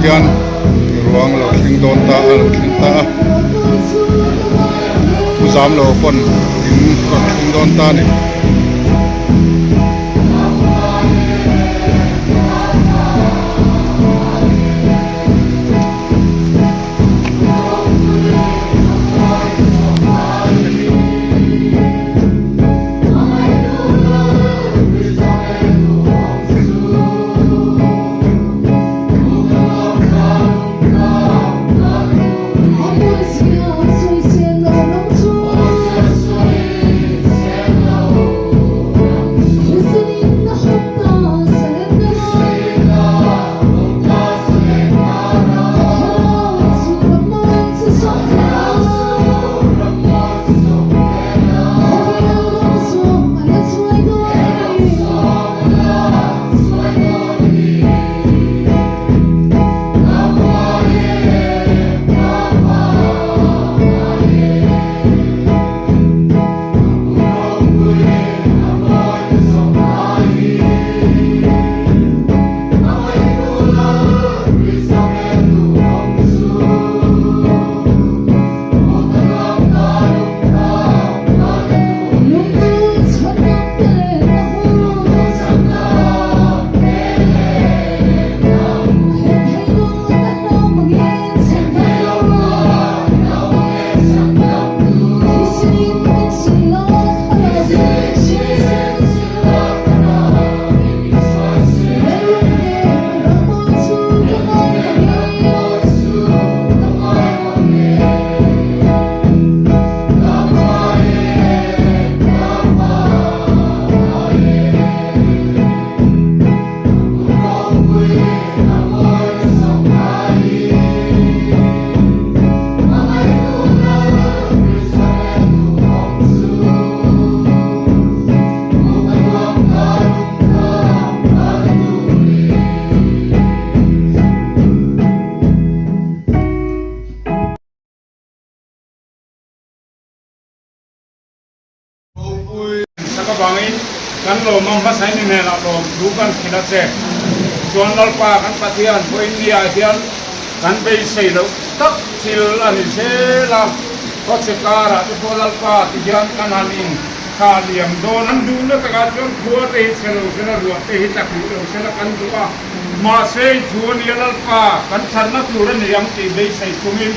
kian ruang lo thing don ta lo thing ta uzam lo pon in ron thing don ta ni bangin kan lo mang ba sai ni ne la lo du kan khina che chuan lal pa kan pathian ko India hian kan be sei lo tak sil ani se la ko che kara to ko lal pa ti hian kan anin kha liam do nan du na ta ga chuan khua te se lo ruwa te hi tak lo se la kan duwa ma sei chuan ya lal pa kan than na tu ran yam ti be sei chumin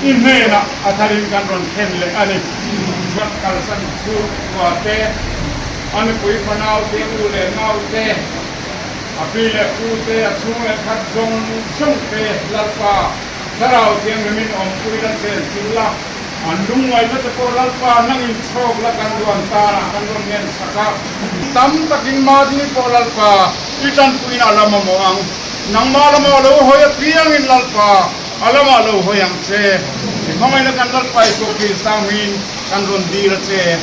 in me na atharin kan ron khen le ani wat kal san chu wa te anh quý phần nào tiếng u lệ ngao tê, api lệ u tê, chung lệ khát zong sung tê, lal pa, sarau tiếng mình om quý lan tê, sila, anh đúng ngoài mất cô lal pa nang in chok la kan duan ta na kan duan ngen saka, tam takin ma di cô lal pa, itan quý na lama mo ang, nang ma lama lo hoya piang in lal pa, alama lo hoyang tê, không ai na kan lal pa iso ki samin kan duan di la tê,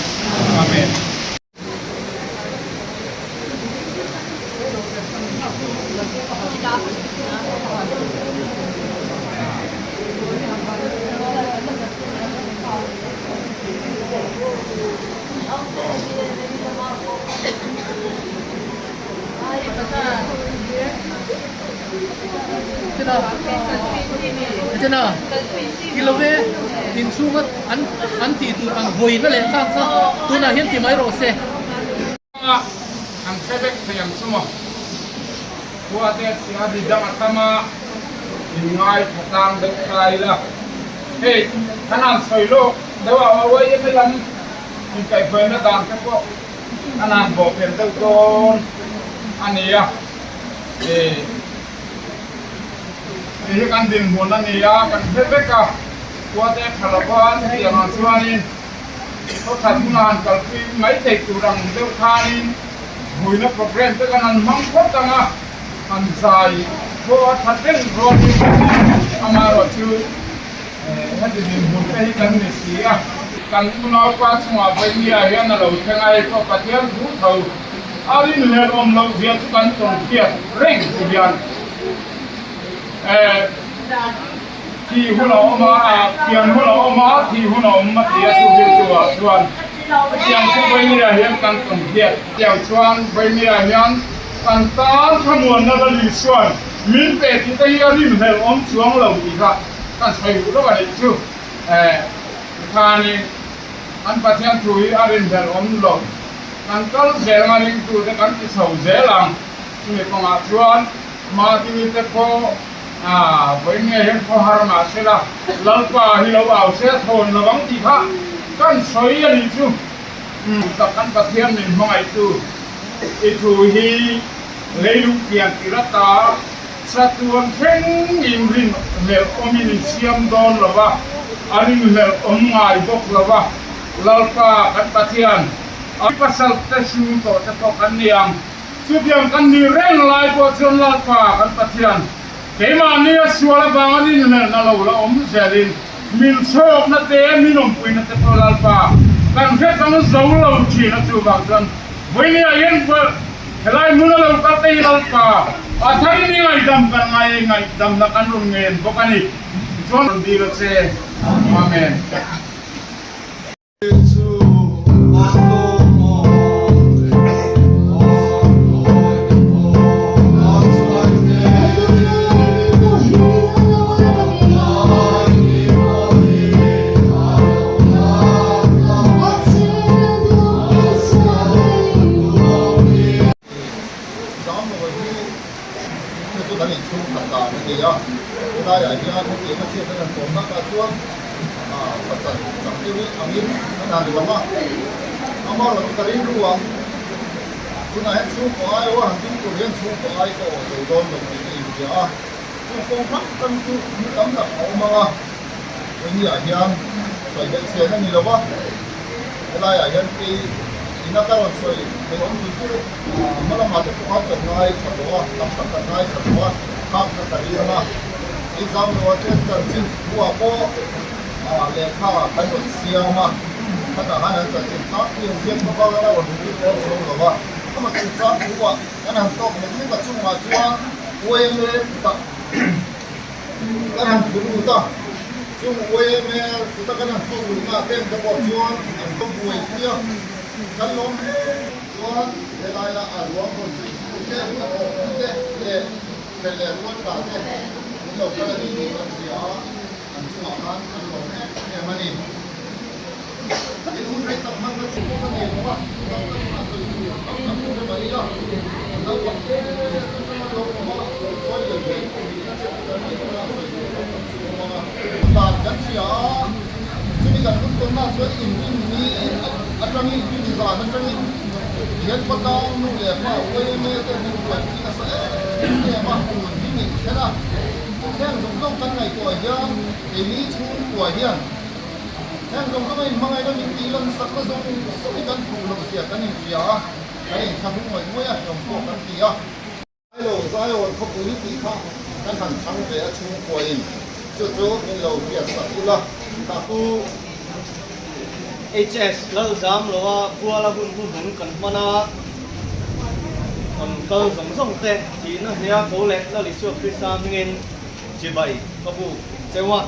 amen. Chana kilowe tin sungat an ti tu ang hoi na le ka tu na hian ti mai ro se ang sebek sayang semua buat dia sihat di dalam atama ingai patang dekai lah hey kanan soilo dawa awai ye melam in kai pena dan ko kanan bo pen ton ania ini kan din bona nia kan sebeka buat dia khalaban yang suanin ko khadunan kalpi mai te turang deu khanin huina program te kanan mangkot tanga ansai ko thateng roni amaro chu hadin bon te kan ni sia kan kunau pa chuma bania hian lo thengai ko pathian thu thau ari ne om lo hian kan ton kia reng hian thì hôm nào mà tiền hôm nào mà thì hôm nào mà thì tôi biết chuan tiền chúng bây giờ hiện đang cần tiền tiền chuan bây giờ hiện đang ta tham muốn nó là lý xuân min pe ti te hi rin hel om chuang lo ti kha kan sai u lo ani chu khani an pathian thu hi arin hel om lo kan kal zel ngani tu te kan ti sau zelang ni konga chuan ma ti te ko với nghe hiện có har mà sẽ là lâu qua thì lâu vào sẽ thồn là vắng thì khác căn soi anh chú tập căn bát thiên mình không ai chú ít chú hi lấy lúc tiền thì rất ta sát tuần khen im rin về ông mình xiêm đòn là va anh về ông ngài bốc là va lâu qua căn bát thiên anh pasal tesim to căn niang chú biang căn ni reng lại qua chân lâu qua căn bát thiên cái mà nia suala bangan ini na lo la om selin min sok na te min om puin na te polal pa kan ke kan zau lo chi na chu bang dan voi ni ayen pa helai mun lo ka te lo pa a thai ni ngai dam kan ngai dam na kan rung ngen bokani jon di lo che amen ta ở nhà không chỉ có chuyện là tổn thất là chuông vật chất trong tiêu đi ở miền nó làm được không ạ nó mà là cái gì luôn chúng ta hết xuống có ai quá hàng chúng tôi liên xuống có ai có rồi đón được cái gì chứ xuống công pháp tân tu tấm là hậu mà cái gì ở nhà phải nhận tiền nó nhiều quá cái này ở nhà thì nó ta còn soi cái ông chủ mà làm mặt cái học tập ngay thật đó tập tập ngay thật đó học tập đi mà exam lo te tan sin bua po le kha kan no siama kata hanan ta tin ta yin yin ko ba la wa ni ko so lo ba kama tin sa bua kan han to ni ka chu ma chua we me ta kan han bu ta chu we me ta kan han tu na tem ta ko chuan an to buai kia kan lo chuan le lai la a lo ko chi te ta ko te le ko ta teเราก็ได้ดูกันเสียอันช่วงนั้นอันหลงเนี่ยมันนี่ไอ้คุณไปตัดมันก็สิ่งที่มันเห็นว่าเราต้องมาสื่อต้องทำให้มันดีอ่ะแล้วก็มันลงมาช่วยเหลือเด็กคนนี้จะมีความสุขตัดกันเสียซึ่งการคุณคนน่าช่วยอินนี่อันนี้ที่ดีกว่าอันนี้เห็นปะตองนู่นเลยว่าเว้ยไม่ต้องมีแบบที่น่าเสียเนี่ยมาคุณที่นี่แค่นั้นแท่งสมต้องกันไงตัวเยี่ยมไอ้นี้ชูตัวเยี่ยมแท่งสมต้องไอ้มังไอ้เรามีตีลังสักก็ส่งที่กันผูลงเสียกันอย่างเดียวไอ้ทำให้หน่วยด้วยอ่ะยอมพวกกันเดียวไอ้เราใช้วันเขาปุ๋ยตีข้ากันหันทั้งเดียชูตัวเองจู่ๆนี่เราเรียกสักทีละตาคู HS แล้วสามเราว่าพัวเราหุ่นกันมานะcòn cơ sống sống tệ thì nó hea cố lệ là lịch sử Christ nghìn chỉ bảy có vụ chơi hoa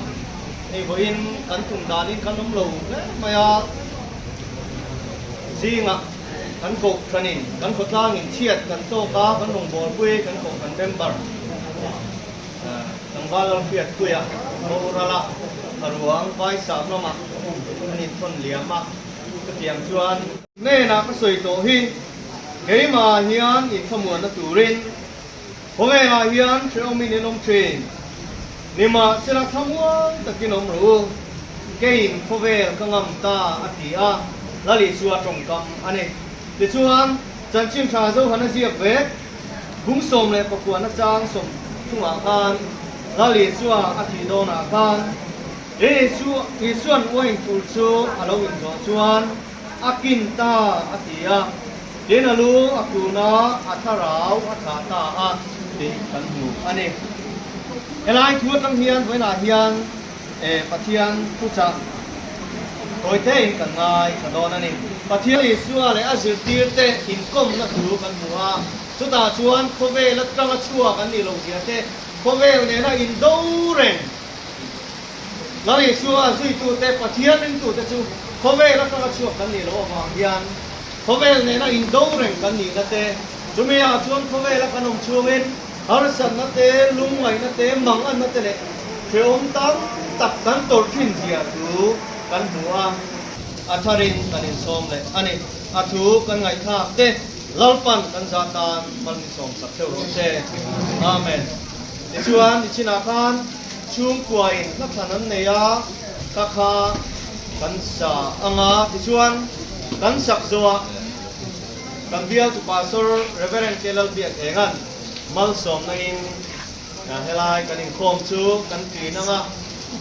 thì với in cắn thùng đá in cắn nấm lầu mà gì ngạ cắn cột chân in cắn cột la nghìn chiết cắn tô cá cắn đồng bò quê cắn cột cắn đem bờ thằng ba làm việc quê à mô ra la ruang vai sạp nó mà anh thôn liam mà cái tiếng chuan nên là cái sợi tổ hi cái mà hiền in không muốn nó tủ rin hôm nay là hiền chơi ông mình nên ông chơi nhưng mà sẽ là tham quan tất cả ông rồi cái in có về cái ngầm ta ăn tí à là lý xua trồng cầm anh ấy để chuan chân chim trà dâu hắn diệp về cũng sôm lại bọc quần nó trang sôm trung áng can là lý xua ăn tí đô nà can để lý xua uống tủ xua à lâu in gió chuan akin ta ăn tí à đến là lu akuna atharau athata a de kan mu ane elai thu tang hian với là hian pathian thu cha rồi thế kan ngai kan don ane pathian isua le azir tir te in kom na thu kan mu a chu ta chuan khove la tang a chua kan ni lo kia te khove ne na in do ren la isua zui tu te pathian in tu te chu khove la tang a chua kan ni lo ma hian khove này nó in đâu rồi cái gì đó thế chúng mình à chuan khove là cái nông chuông in harsan na te lungai na te mangan na te le theom tam tak kan tor thin zia tu kan hua atharin kanin som le ani athu kan ngai tha te lalpan kan zatan man som sak theu ro te amen chuan ichina khan chung kuain na thanan neya ka kha kan sa anga chuan kan sak zoa kan bial tu pastor reverend kelal biak engan mal som na in helai kan in khom chu kan ti na nga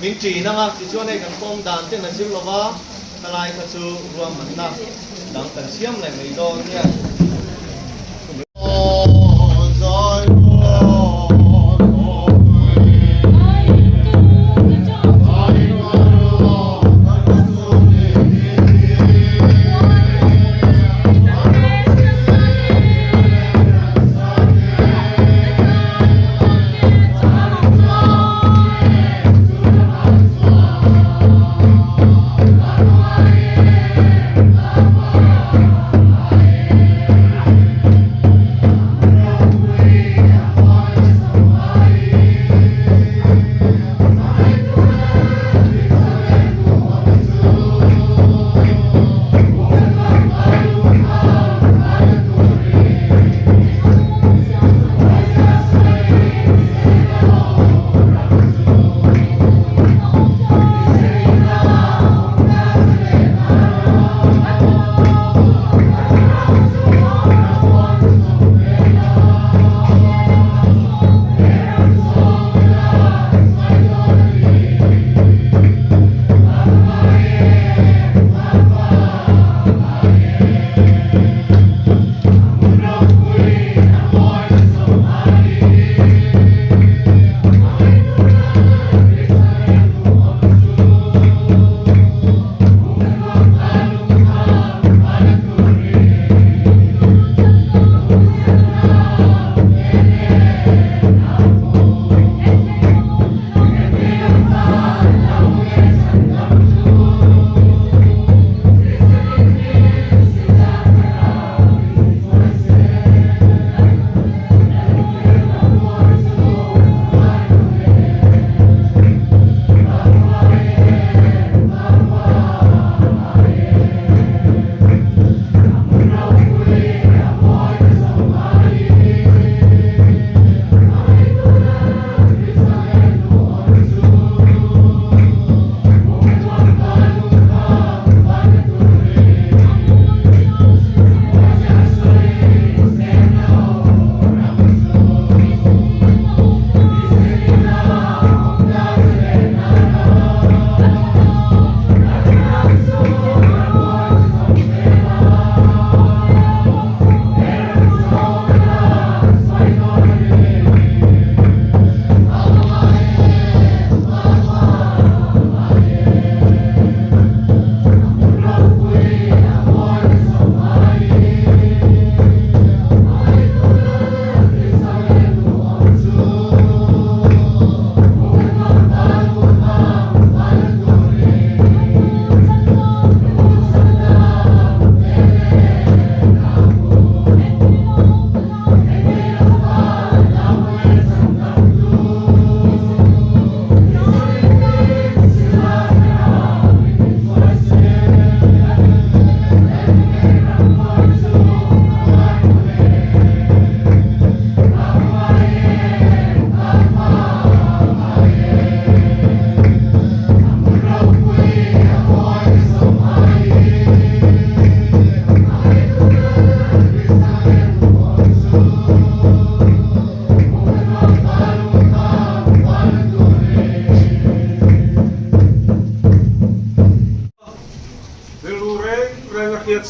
min ti na nga ti chuan ei kan khom dan te na sim lova kalai kha chu ruam man na dang kan siam le mai do nia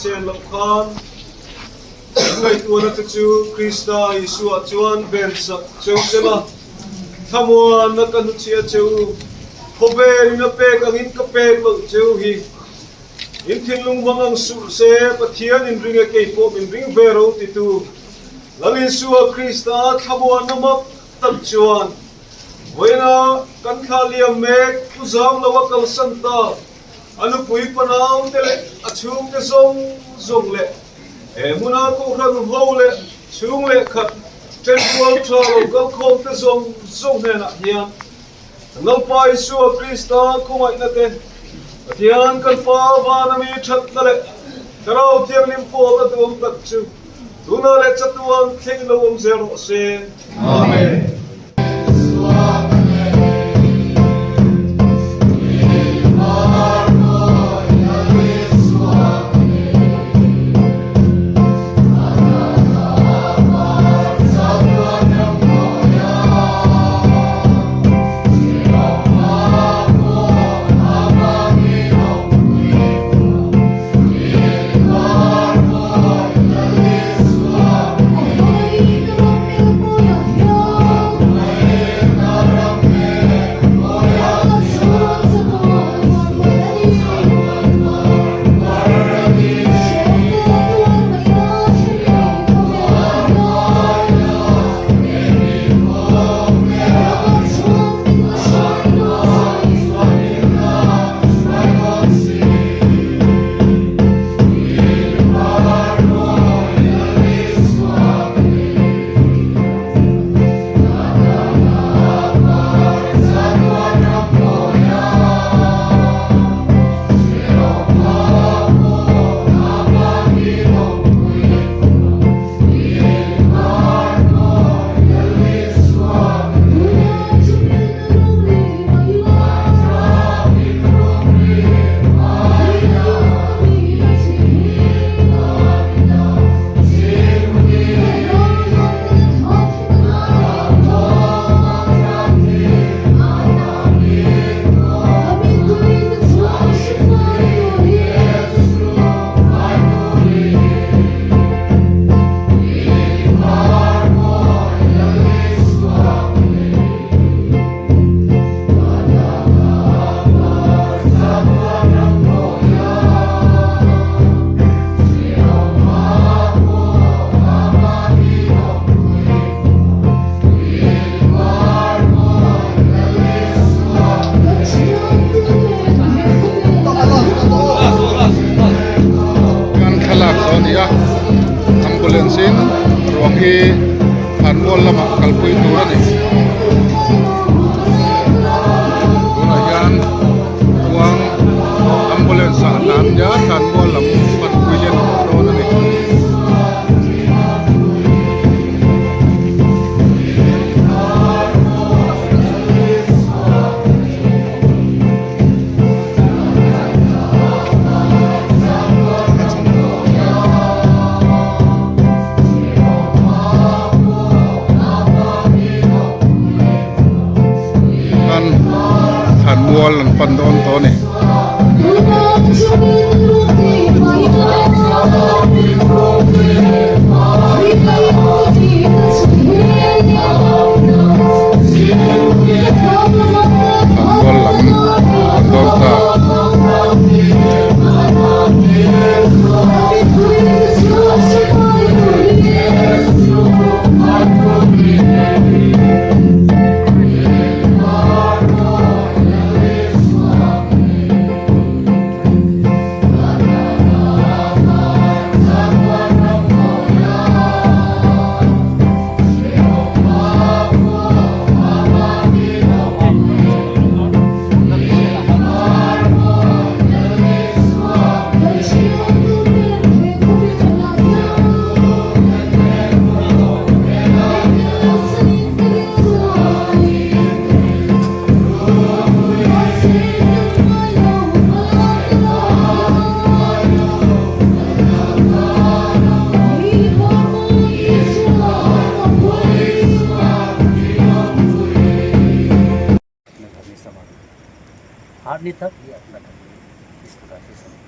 Sen lam khan ngai tu na chu Krista Yesu a chuan ben sa cheu sema thamwa na kan chia cheu khobe na pe angin ka pe lo cheu hi in thin lung wangang su se pathian in ringa ke po min ring vero ti tu langin su a Krista thamwa na mak tam chuan voina kan khaliam me tu zam lawa kal santa anu pui panau tele achung te zong le e muna ko khan ho le chung le khat trên quân cho lồng các không tới sông này là hiền nấu pai xua Krista không ai là tên hiền cần phá và nami chặt là lệ kalau tiang lim po ka tuam tak chu tuna le chatuang thing lo zero se amen ambulansin ruang hi anmol lama kalpui turan ni tuna yan ruang ambulans sa alam ya anmol lam kalpui yan turan ni wall ang pandon to ni wall ang pandon ta hardly तक ये अपना इस प्रकार से समझ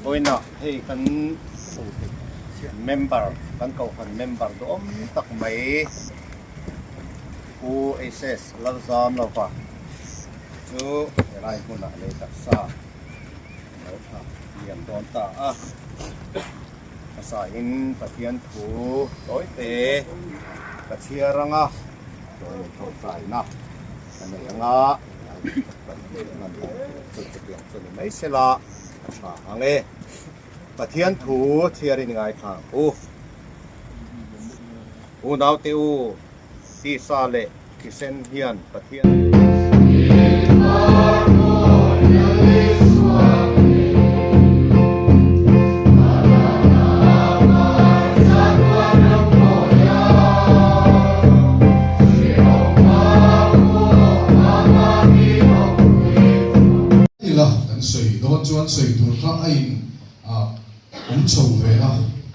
tôi nọ thì kan member kan cầu phần member đó tắc mấy USS lazam lo pa chú lại cũng lại lấy tắc sa điểm đón ta in phát hiện thủ đối tế chia răng rồi thổi giải nè อันนี้งาสุดเดียวสุดไม่เสละอังเอปะเทียนถูเทียรินไงทางอูนาวเตอูที่ซาเลที่เซนเฮียนปะเทียน กันสวยโดนจวนสวยตัวข้าอินชงเวนะ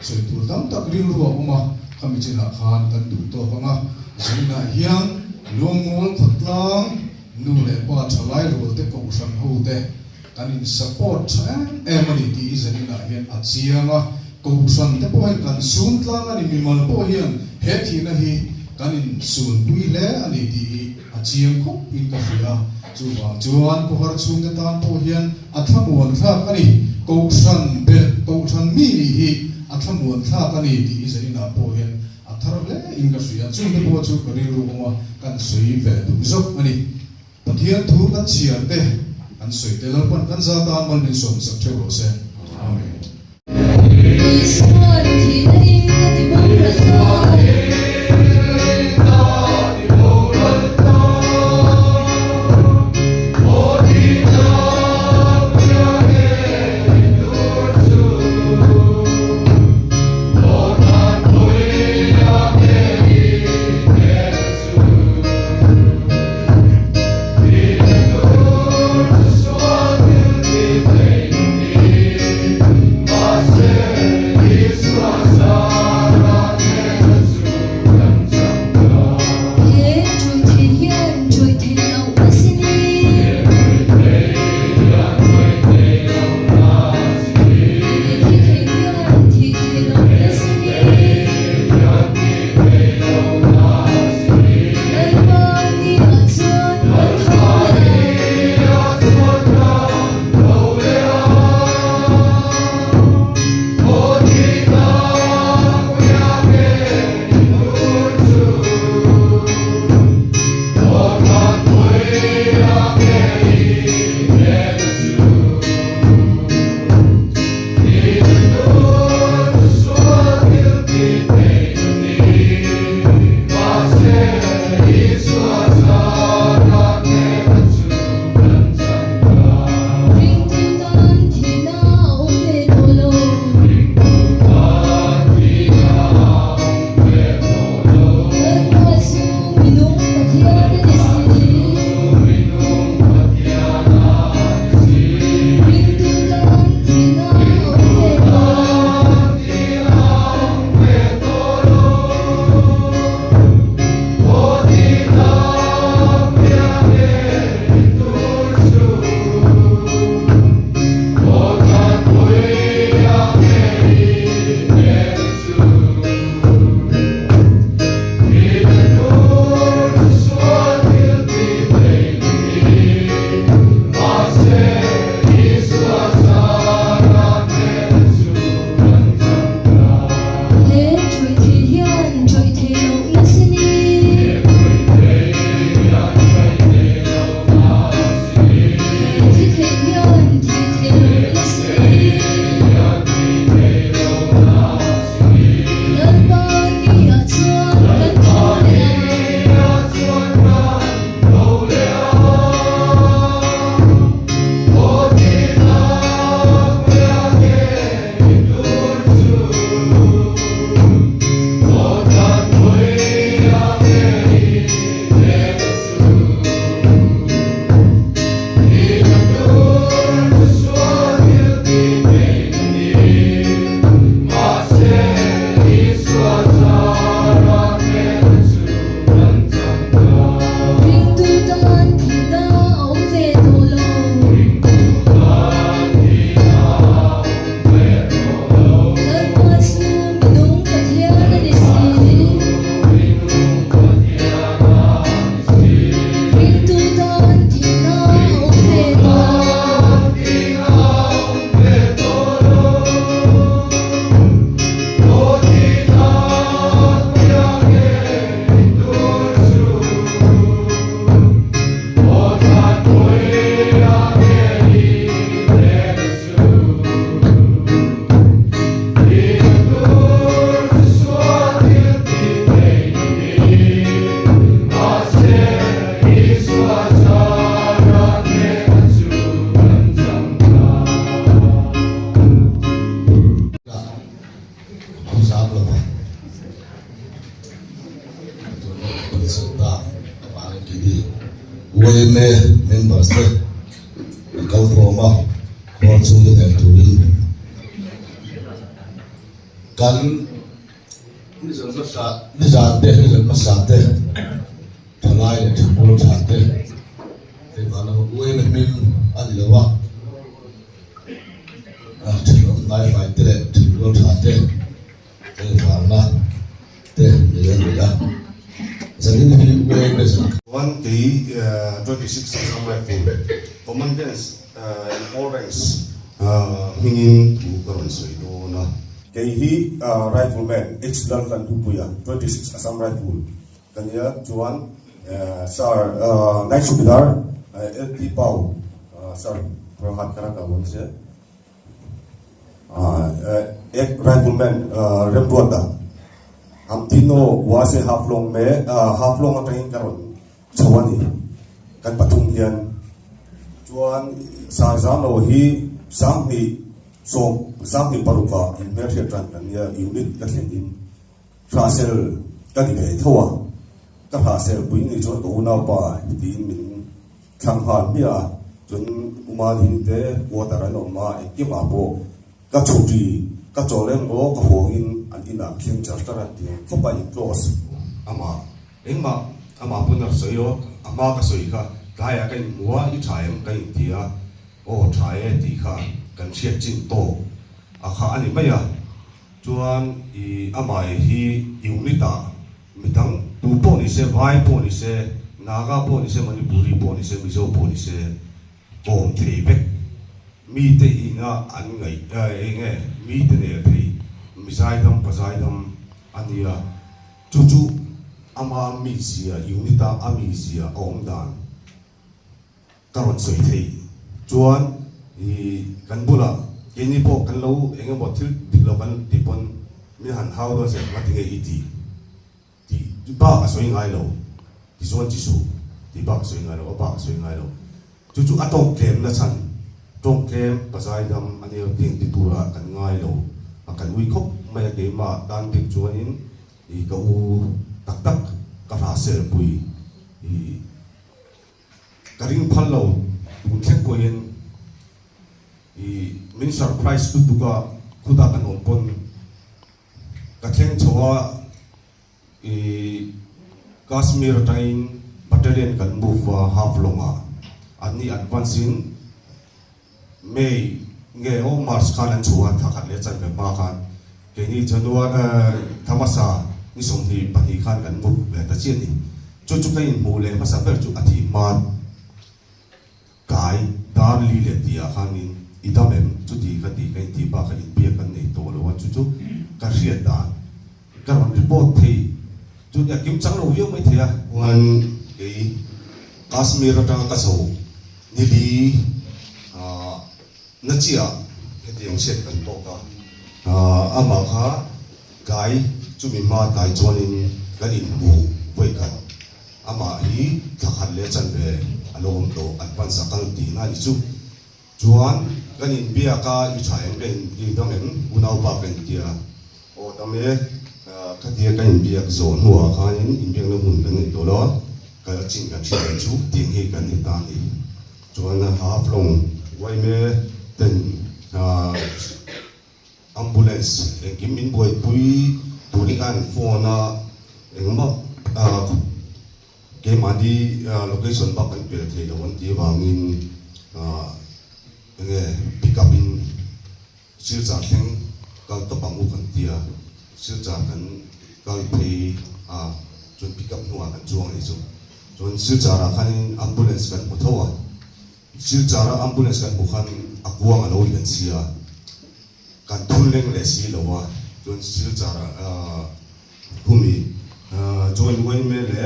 สวยตัวตั้งตักริ้วรัวออกมาขมิจินาคานกันดูตัวพังสิ่งนั้นเฮียงลวงงวลขัดล้างนู่นแหละป้าทลายรัวเตะกงสันหูเตะกันอินสปอร์ตมันดีสิ่งนั้นเฮียงอาเจียงกงสันเตะพอเห็นกันสูนล้างอันนี้มีมันพอเฮียงเฮ็ดที่นั่นฮีกันอินสูนบุยเล่อันนี้ดีอาเจียงคบอินกาเฟียจูบางจวนพวกเราชุมกันตามพวกเฮียนอัฐมวลท่ากันนี่กงสันเบ็ดกงสันมีนี่ฮีอัฐมวลท่ากันนี่ดีสิ่งนั้นพวกเฮียนอัฐเล่อินกาเฟียจูบพวกจูกันนี่รู้ว่ากันสวยเบ็ดดูจบกันนี่ปะเทียนถูกันเชียร์เตะกันสวยเตะแล้วปันกันซาตานมันเป็นสมสักเท่าไหร่เซนอาเมน sota apang kidi UMA members kau Roma kau chung de turin kan ni zon masate thalai le thapol thate te bana UMA mem adilawa thilom nai vai te thilol thate te bana te ya jadi ni UMA One day, 26 Assam Rifle, commandants in all ranks, hingin to Karansoy do na. Kehi rifleman ex-dan kan tupuya 26 Assam Rifle. Kanya Juan Sar Night Subidar LT Pau Sar Prahat Karaka Wonse. Ek rifleman Rembuanda. Amtino wase haflong atangin karon. Chawani kan patung hian chuan sarjano hi samhi paruka in mer tran kan ya unit ka thlengin trasel ka di ve thowa ka trasel buin ni chon ko na pa tin min khang han bia chun uma hin te water no ma ekima bo ka chudi ka cholen go ka hongin an ina khim chartara ti ko pa in close Ama engma ama punar soyo ama ka soi ka kaya kan mua I thayam kan tia o thaye ti kha kan siat chin to akha ani maya chuan I ama hi unita mitang tu po ni se vai po ni se naga po ni se manipuri po ni se mizo po ni se om thei bek mi te inga an ngai nge mi te ne thei misai dam pasai dam ania chu ama misia unita amisia omdan karon soi thei chuan I kan bula ini po kan lo enge botil diklo kan tipon mi han how do se matinge iti ti ba soi ngai lo ti suan ti su ti ba soi ngai lo ba soi ngai lo chu atong kem na chan tong kem pasai dam ani ting ti tura kan ngai lo akan wi khop mai ke ma dan dik chuan in I ka u tak ka ra sel pui I karing phallo un thek ko yen I min surprise tu ka khuda kan ompon ka theng chowa I Kashmir train battalion kan move half longa ani advance in May nge o March kan chuan thakat le chan pe pa khan ke ni January thamasa ni somthi pati khan kan move le ta chian ni chu kai mu le masa per chu athi man kai dar li le tia khan in idamem chu ti ka ti kai ti ba ka in pia kan nei to lo chu ka riat da ka ron report thei chu ya kim chang lo yo mai thia wan ke Kashmir atang ka so ni li na chia ke tiang set kan to ka ama kha kai chu mi ma dai chuan in kan in bu voi kan ama hi thakhat le chan ve alom to advance akal ti na ni chu chuan kan in bia ka I thayam ben di dam em unau ba ben tia o tame ka dia kan in bia zon huwa khan in biang lo mun kan to lo ka chin kan chi chu ting hi kan ni ta ni chuan half long wai me ten ambulance kim min boy pui tulikan phone engma ke madi location ba kan pe the lo ti wangin nge pick up in silcha theng kal to pamu kan tia silcha kan kal pei chun pick up nuwa kan chuang ni chu chun silcha ra khan ambulance kan puthowa silcha ra ambulance kan bukhan akuang alo kan sia kan thunleng le si lowa chun silcha ra humi join wai me le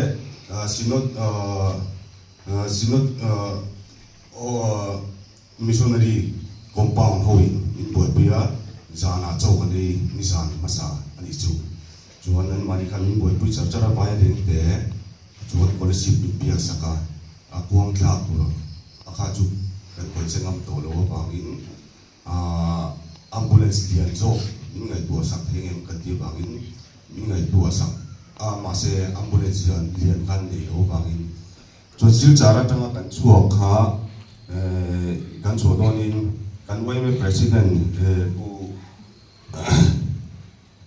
sinot missionary compound hoi in boy pia zana chau kan ni nisan masa ani chu chuan an mani khan in boy pui chara vai ding te chuan policy pia saka akuang thla ku akha chu kan koi chengam to lo wangin ambulance lian zo min ngai tu sak thengem kan ti wangin min ngai tu sak ma se ambulance lian khan zil chara tanga kan chuak kha kan chodonin kan waime president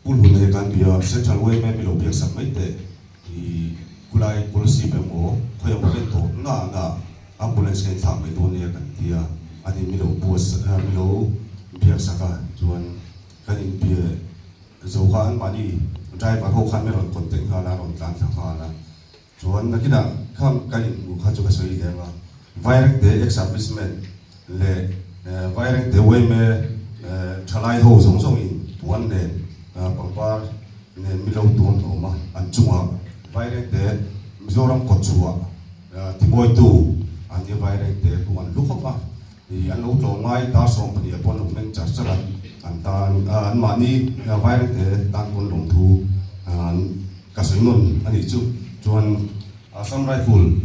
pul hun he kan bia central waime milo biak sak mai te i kulai policy bemo khoya mo to na ambulance kan thak mai to ne kan tia ani milo bus milo biak saka chuan kan in bia zo khan mani driver ho khan me ron contact ha la ron tlan ha la chuan na kina kham kan in bu kha chu ka soi de ma virus de establishment le virus de waime thalai ho song song in puan ne pangpar ne milo tuam thoma an chunga virus de mizoram kochua timoi tu an ye virus de puan lukhopa i an lo to ngai ta som pani pon lo men char chara an tan an mani virus de tan pon long thu an kasoinon ani chu chuan Assam Rifle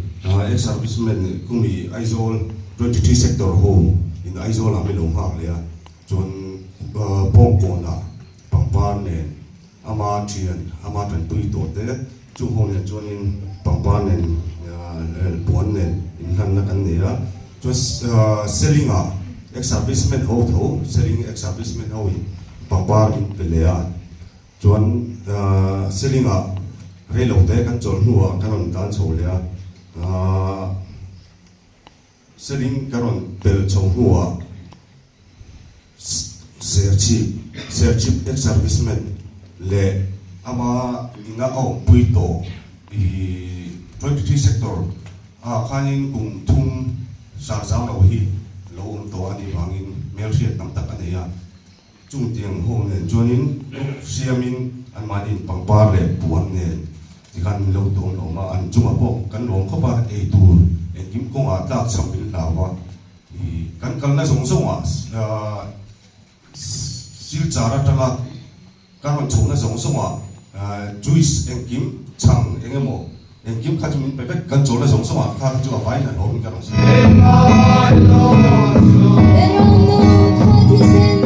ex-servicemen kumi Aizol 23 sector home in Aizol amilong ha lea chuan pongko na pangpan ne ama thian ama tan tui to te chung hong ne chuan in pangpan ne puan ne in han na kan ne a chu selling a ex-servicemen ho tho selling ex-servicemen ho in pangpan in pelea chuan selling a relo te kan chol nuwa karon tan cholea selling karon pel chong nuwa serchip ex-servicemen le ama ina au puito i 23 sector khanin kum thum sarjang lo hi lo to ani wangin melriat tam tak aneya chung tiang ho ne joinin siamin an manin pangpar le puan ne kan lo dong lo ma an chuma po kan long khopa e tur e kim kong a tlak sam bil lawa i kan kal na song song a sil chara tala kan chong na song song a juice en kim chang engemo en kim kha chumin pe kan chol na song song a kha chu a vai na lo kan si Listen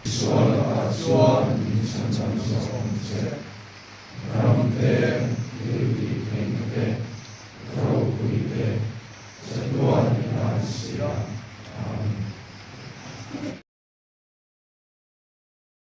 说了把说你想讲说